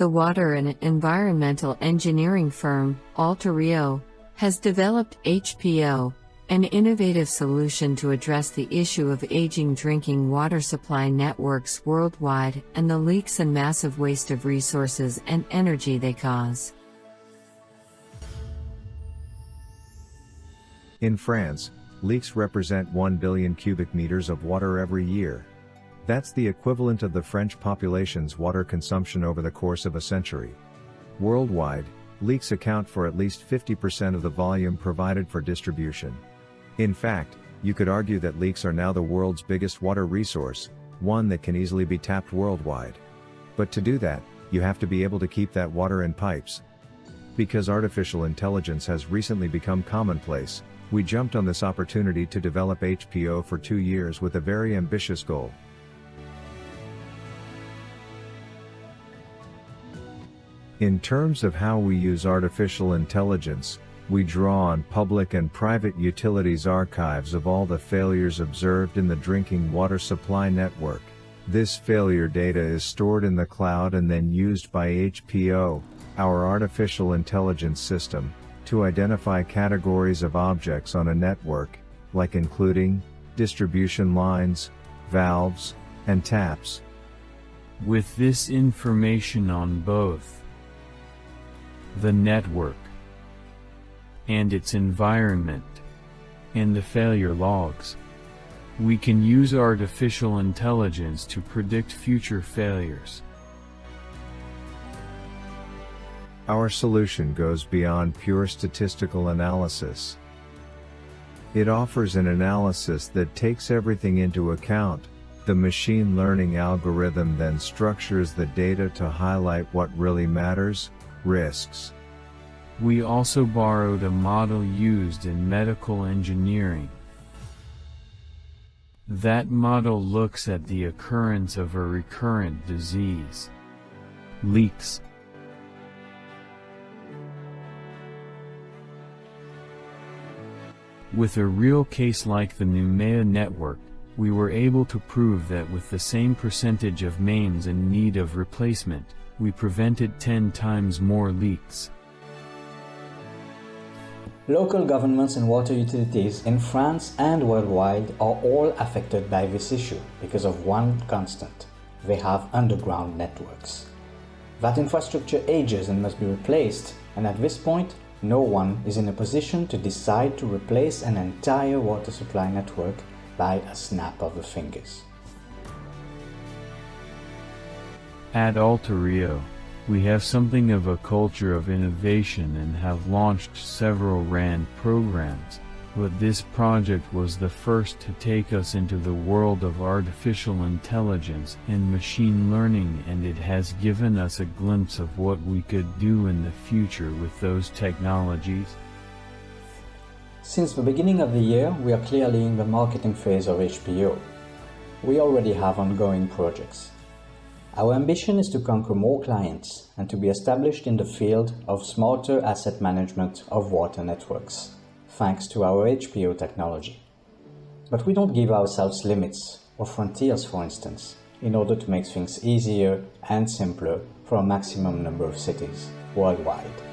The water and environmental engineering firm, Altereo, has developed HpO, an innovative solution to address the issue of aging drinking water supply networks worldwide and the leaks and massive waste of resources and energy they cause. In France, leaks represent 1 billion cubic meters of water every year. That's the equivalent of the French population's water consumption over the course of a century. Worldwide, leaks account for at least 50% of the volume provided for distribution. In fact, you could argue that leaks are now the world's biggest water resource, one that can easily be tapped worldwide. But to do that, you have to be able to keep that water in pipes. Because artificial intelligence has recently become commonplace, we jumped on this opportunity to develop HpO for 2 years with a very ambitious goal. In terms of how we use artificial intelligence, we draw on public and private utilities archives of all the failures observed in the drinking water supply network. This failure data is stored in the cloud and then used by HpO, our artificial intelligence system, to identify categories of objects on a network, like including distribution lines, valves, and taps. With this information on both the network and its environment, and the failure logs, we can use artificial intelligence to predict future failures. Our solution goes beyond pure statistical analysis. It offers an analysis that takes everything into account. The machine learning algorithm then structures the data to highlight what really matters: risks. We also borrowed a model used in medical engineering. That model looks at the occurrence of a recurrent disease, leaks. With a real case like the Numea network, we were able to prove that with the same percentage of mains in need of replacement, we prevented 10 times more leaks. Local governments and water utilities in France and worldwide are all affected by this issue because of one constant: they have underground networks. That infrastructure ages and must be replaced, and at this point, no one is in a position to decide to replace an entire water supply network by a snap of the fingers. At Altereo, we have something of a culture of innovation and have launched several RAN programs, but this project was the first to take us into the world of artificial intelligence and machine learning, and it has given us a glimpse of what we could do in the future with those technologies. Since the beginning of the year, we are clearly in the marketing phase of HpO. We already have ongoing projects. Our ambition is to conquer more clients and to be established in the field of smarter asset management of water networks, thanks to our HpO technology. But we don't give ourselves limits or frontiers, for instance, in order to make things easier and simpler for a maximum number of cities worldwide.